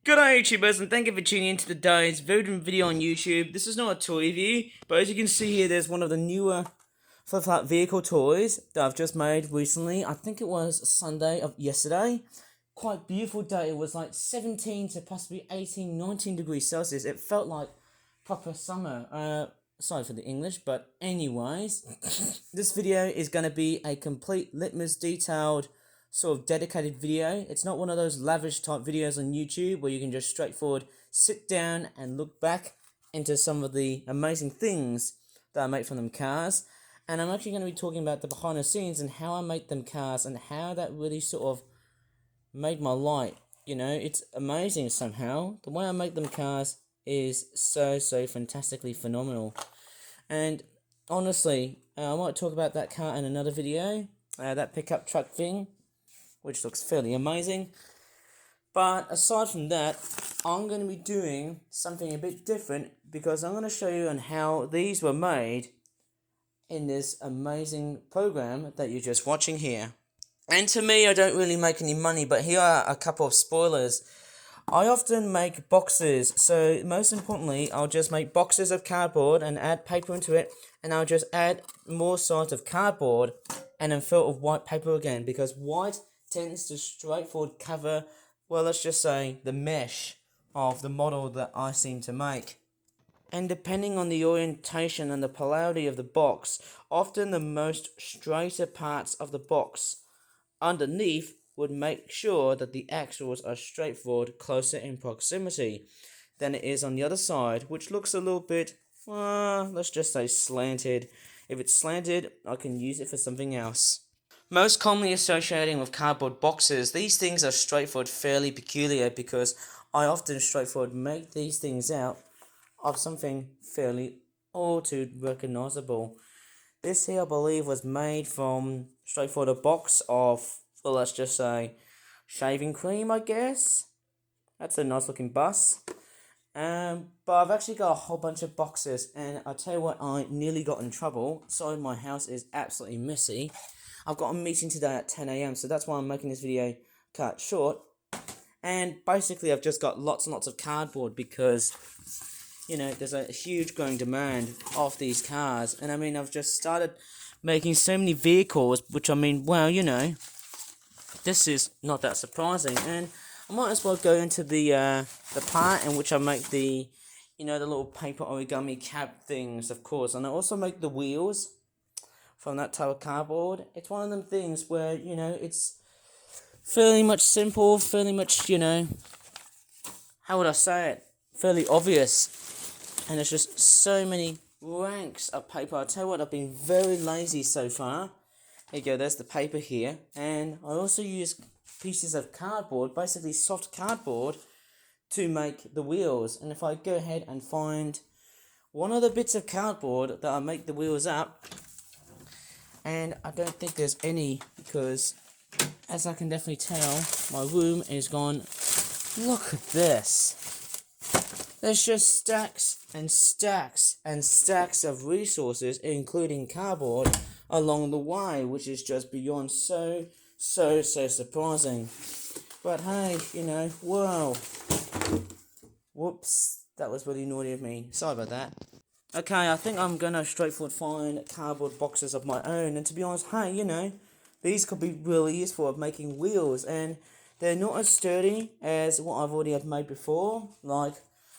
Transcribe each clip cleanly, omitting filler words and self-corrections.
G'day YouTubers, and thank you for tuning into today's voting video on YouTube. This is not a toy review, but as you can see here, there's one of the newer flip-flop vehicle toys that I've just made recently. I think it was Sunday of yesterday. Quite beautiful day. It was like 17 to possibly 18, 19 degrees Celsius. It felt like proper summer. Sorry for the English, but anyways, this video is going to be a complete litmus detailed sort of dedicated video. It's not one of those lavish type videos on YouTube where you can just straightforward sit down and look back into some of the amazing things that I make from them cars. And I'm actually going to be talking about the behind the scenes and how I make them cars and how that really sort of made my light. You know, it's amazing somehow. The way I make them cars is so fantastically phenomenal. And honestly, I might talk about that car in another video, that pickup truck thing, which looks fairly amazing. But aside from that, I'm going to be doing something a bit different because I'm going to show you on how these were made in this amazing program that you're just watching here. And to me, I don't really make any money, but here are a couple of spoilers. I often make boxes, so most importantly, I'll just make boxes of cardboard and add paper into it, and I'll just add more sides of cardboard and then fill it with white paper again, because white tends to straightforward cover, well, let's just say, the mesh of the model that I seem to make. And depending on the orientation and the polarity of the box, often the most straighter parts of the box underneath would make sure that the axles are straightforward closer in proximity than it is on the other side, which looks a little bit, let's just say slanted. If it's slanted, I can use it for something else. Most commonly associating with cardboard boxes, these things are straightforward fairly peculiar because I often straightforward make these things out of something fairly all too recognizable. This here I believe was made from straightforward a box of, well, let's just say shaving cream, I guess. That's a nice looking bus. But I've actually got a whole bunch of boxes, and I'll tell you what, I nearly got in trouble. Sorry, my house is absolutely messy. I've got a meeting today at 10 AM, so that's why I'm making this video cut short. And basically, I've just got lots and lots of cardboard because, you know, there's a huge growing demand of these cars. And I mean, I've just started making so many vehicles, which I mean, well, you know, this is not that surprising. And I might as well go into the part in which I make the, you know, the little paper origami cap things, of course. And I also make the wheels from that type of cardboard. It's one of them things where, you know, it's fairly much simple, fairly much, you know, how would I say it? Fairly obvious. And there's just so many ranks of paper. I'll tell you what, I've been very lazy so far. There you go, there's the paper here. And I also use pieces of cardboard, basically soft cardboard, to make the wheels. And if I go ahead and find one of the bits of cardboard that I make the wheels up, and I don't think there's any because, as I can definitely tell, my room is gone. Look at this. There's just stacks and stacks and stacks of resources, including cardboard, along the way, which is just beyond so surprising. But hey, you know, whoa. Whoops, that was really naughty of me. Sorry about that. Okay, I think I'm gonna straightforward find cardboard boxes of my own, and to be honest, hey, you know, these could be really useful of making wheels, and they're not as sturdy as what I've already had made before. Like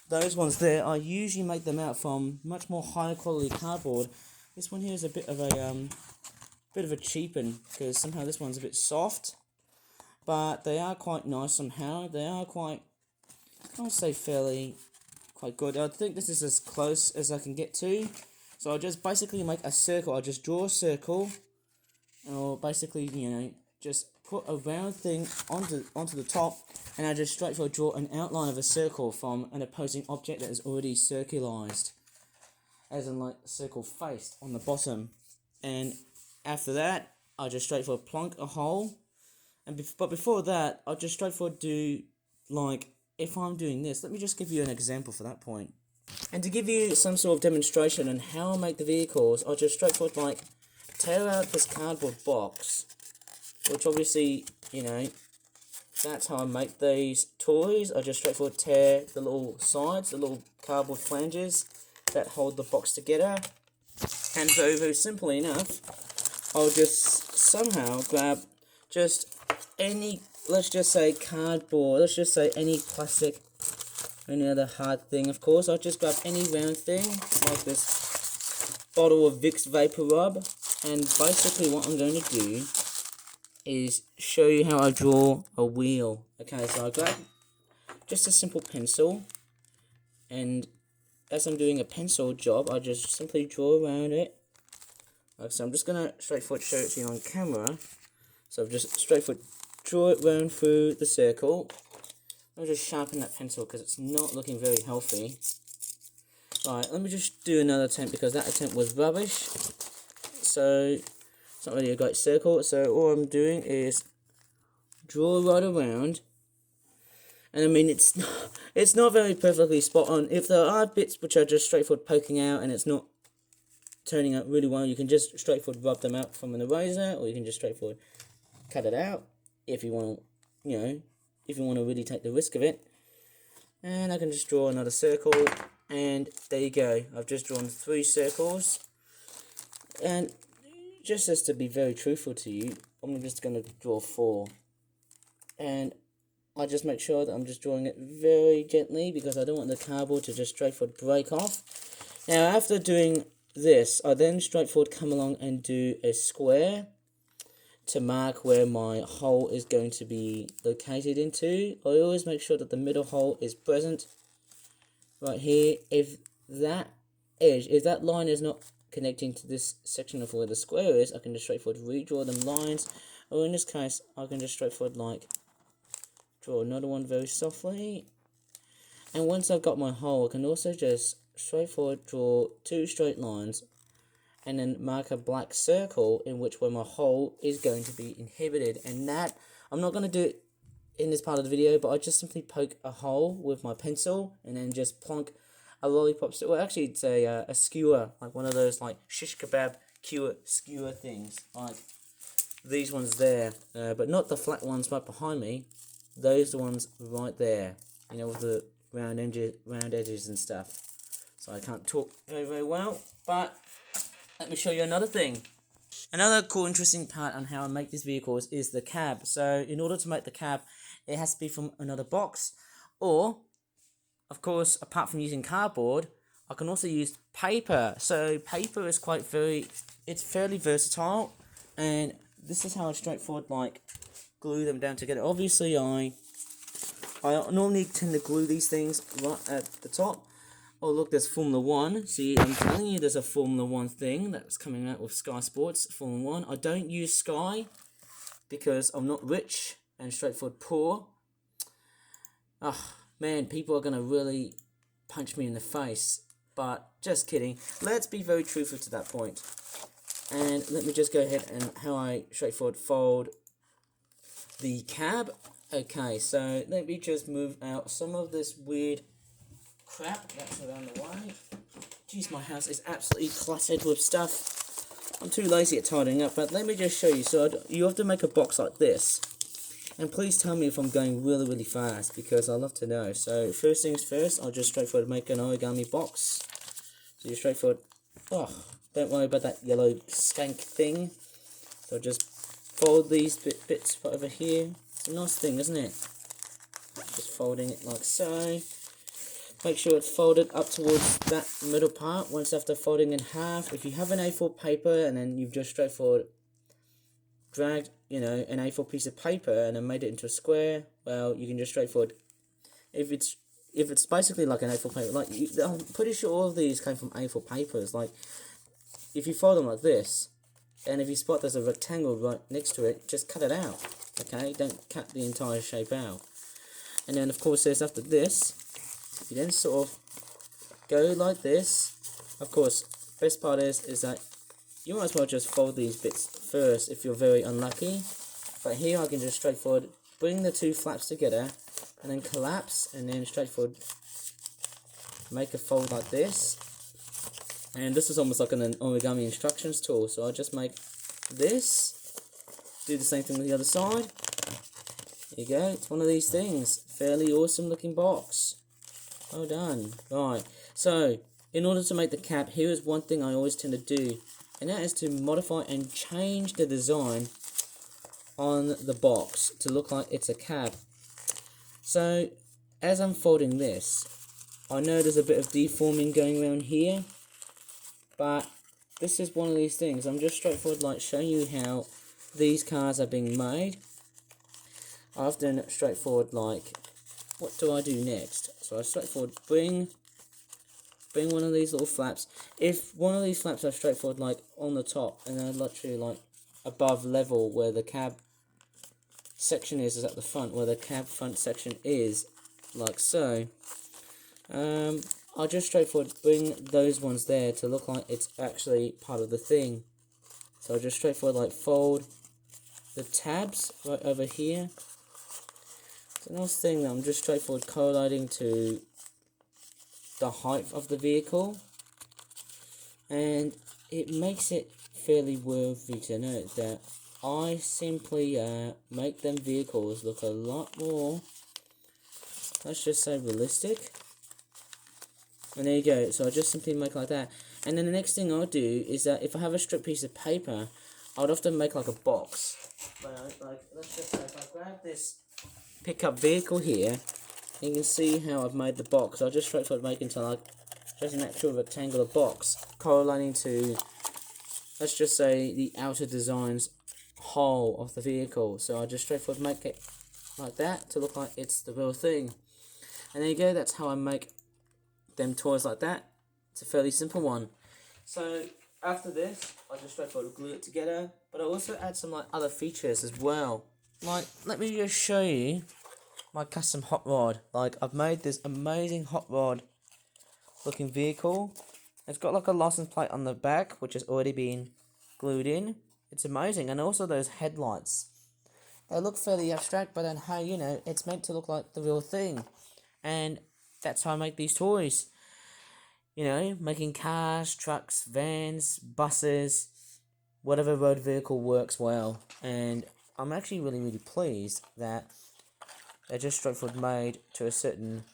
those ones there, I usually make them out from much more higher quality cardboard. This one here is a bit of a cheapen because somehow this one's a bit soft, but they are quite nice somehow. They are quite, I would say, fairly quite good. I think this is as close as I can get to. So I just basically make a circle. I just draw a circle, or basically, you know, just put a round thing onto the top, and I just straightforward draw an outline of a circle from an opposing object that is already circularized, as in like circle faced on the bottom. And after that, I just straightforward plonk a hole. But before that, I just straightforward do like, if I'm doing this, let me just give you an example for that point. And to give you some sort of demonstration on how I make the vehicles, I'll just straightforward like tear out this cardboard box, which obviously, you know, that's how I make these toys. I just straightforward tear the little sides, the little cardboard flanges that hold the box together. And very, very simply enough, I'll just somehow grab just any, let's just say cardboard, let's just say any plastic, any other hard thing, of course. I'll just grab any round thing, like this bottle of Vicks Vapor Rub, and basically what I'm going to do is show you how I draw a wheel. Okay, so I grab just a simple pencil, and as I'm doing a pencil job, I just simply draw around it. Like so, I'm just gonna straightforward show it to you on camera. So I've just straightforward draw it round through the circle. I'll just sharpen that pencil because it's not looking very healthy. Alright, let me just do another attempt because that attempt was rubbish. So it's not really a great circle. So all I'm doing is draw right around. And I mean, it's not very perfectly spot on. If there are bits which are just straightforward poking out and it's not turning out really well, you can just straightforward rub them out from an eraser, or you can just straightforward cut it out if you want to, if you want to really take the risk of it. And I can just draw another circle, and there you go. I've just drawn 3 circles, and just as to be very truthful to you, I'm just going to draw 4, and I just make sure that I'm just drawing it very gently because I don't want the cardboard to just straightforward break off. Now after doing this, I then straightforward come along and do a square to mark where my hole is going to be located into. I always make sure that the middle hole is present right here. If that line is not connecting to this section of where the square is, I can just straightforward redraw them lines, or in this case I can just straightforward draw another one very softly. And once I've got my hole, I can also just straightforward draw 2 straight lines and then mark a black circle in which where my hole is going to be inhibited. And that, I'm not going to do it in this part of the video, but I just simply poke a hole with my pencil and then just plonk a lollipop, well actually it's a skewer, like one of those like shish kebab skewer things, like these ones there, but not the flat ones right behind me, those ones right there, with the round edges and stuff. So I can't talk very, very well, but let me show you another thing. Another cool, interesting part on how I make these vehicles is the cab. So in order to make the cab, it has to be from another box, or, of course, apart from using cardboard, I can also use paper. So paper is it's fairly versatile, and this is how I straightforward glue them down together. Obviously, I normally tend to glue these things right at the top. Oh look, there's Formula 1. See, I'm telling you there's a Formula 1 thing that's coming out with Sky Sports, Formula 1. I don't use Sky because I'm not rich and straightforward poor. Oh man, people are going to really punch me in the face. But just kidding. Let's be very truthful to that point. And let me just go ahead and how I straightforward fold the cab. Okay, so let me just move out some of this weird crap that's around the way. Jeez, my house is absolutely cluttered with stuff. I'm too lazy at tidying up, but let me just show you. So you have to make a box like this. And please tell me if I'm going really, really fast, because I'd love to know. So first things first, I'll just straightforward make an origami box. So you straightforward, don't worry about that yellow skank thing. So just fold these bits over here. It's a nice thing, isn't it? Just folding it like so. Make sure it's folded up towards that middle part. Once after folding in half, if you have an A4 paper and then you've just straightforward dragged, an A4 piece of paper and then made it into a square, well, you can just straightforward, if it's basically like an A4 paper, I'm pretty sure all of these came from A4 papers, if you fold them like this, and if you spot there's a rectangle right next to it, just cut it out, okay? Don't cut the entire shape out. And then, of course, there's after this, you then sort of go like this. Of course, best part is that you might as well just fold these bits first if you're very unlucky. But here I can just straightforward bring the 2 flaps together and then collapse, and then straightforward make a fold like this. And this is almost like an origami instructions tool. So I'll just make this, do the same thing with the other side. you go, it's one of these things. Fairly awesome looking box. Well done. Right, so in order to make the cap, here is one thing I always tend to do, and that is to modify and change the design on the box to look like it's a cap. So as I'm folding this, I know there's a bit of deforming going around here, but this is one of these things. I'm just straightforward like showing you how these cars are being made. I often straightforward like, what do I do next? So I straightforward bring one of these little flaps. If one of these flaps are straightforward like on the top, and they're literally like above level where the cab section is at the front, where the cab front section is, like so, I'll just straightforward bring those ones there to look like it's actually part of the thing. So I'll just straightforward like fold the tabs right over here. It's a nice thing that I'm just straightforward correlating to the height of the vehicle, and it makes it fairly worthy to note that I simply make them vehicles look a lot more, let's just say, realistic. And there you go. So I just simply make like that. And then the next thing I'll do is that if I have a strip piece of paper, I'd often make like a box. Like let's just say if I grab this pickup vehicle here, you can see how I've made the box. I'll just straightforward make into like just an actual rectangular box correlating to, let's just say, the outer design's whole of the vehicle. So I just straightforward make it like that to look like it's the real thing. And there you go, that's how I make them toys like that. It's a fairly simple one. So after this, I just straightforward glue it together, but I also add some like other features as well. Like, let me just show you my custom hot rod. Like, I've made this amazing hot rod looking vehicle. It's got like a license plate on the back, which has already been glued in. It's amazing. And also those headlights. They look fairly abstract, but then hey, you know, it's meant to look like the real thing. And that's how I make these toys. You know, making cars, trucks, vans, buses, whatever road vehicle works well. And I'm actually really pleased that they're just straightforward made to a certain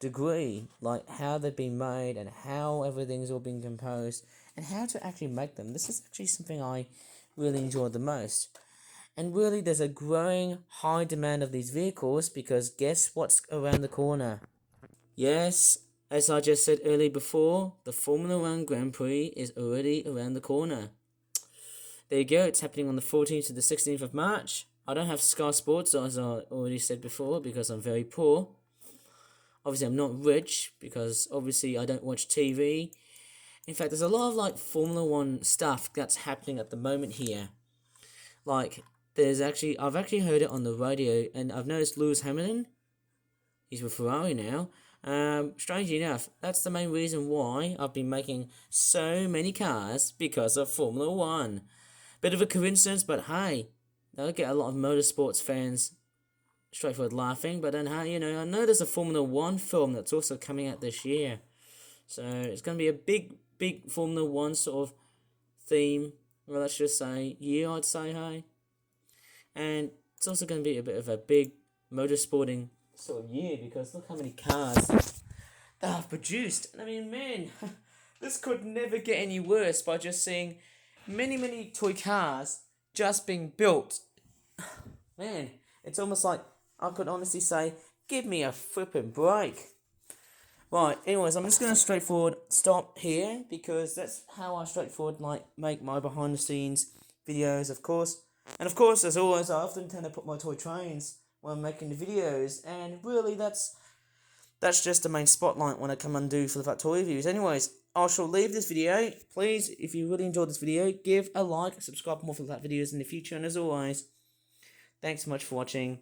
degree, like how they've been made and how everything's all been composed and how to actually make them. This is actually something I really enjoy the most. And really, there's a growing high demand of these vehicles because guess what's around the corner? Yes, as I just said earlier before, the Formula 1 Grand Prix is already around the corner. There you go, it's happening on the 14th to the 16th of March. I don't have Sky Sports, as I already said before, because I'm very poor. Obviously, I'm not rich, because obviously I don't watch TV. In fact, there's a lot of like Formula 1 stuff that's happening at the moment here. Like, I've actually heard it on the radio, and I've noticed Lewis Hamilton, he's with Ferrari now. Strangely enough, that's the main reason why I've been making so many cars, because of Formula 1. Bit of a coincidence, but hey, that'll get a lot of motorsports fans straightforward laughing. But then, hey, you know, I know there's a Formula 1 film that's also coming out this year. So it's going to be a big Formula 1 sort of theme. Well, let's just say year, I'd say, hey. And it's also going to be a bit of a big motorsporting sort of year, because look how many cars they have produced. I mean, man, this could never get any worse by just seeing many toy cars just being built. Man, it's almost like I could honestly say, give me a flipping break. Right, anyways, I'm just going to straightforward stop here, because that's how I straightforward like make my behind the scenes videos, of course. And of course, as always, I often tend to put my toy trains when I'm making the videos, and really that's just the main spotlight when I come and do Flip Out Toy reviews. Anyways, I shall leave this video. Please, if you really enjoyed this video, give a like, subscribe for more Flip Out videos in the future, and as always, thanks so much for watching.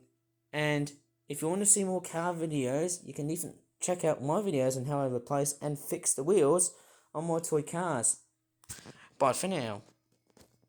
And if you want to see more car videos, you can even check out my videos on how I replace and fix the wheels on my toy cars. Bye for now.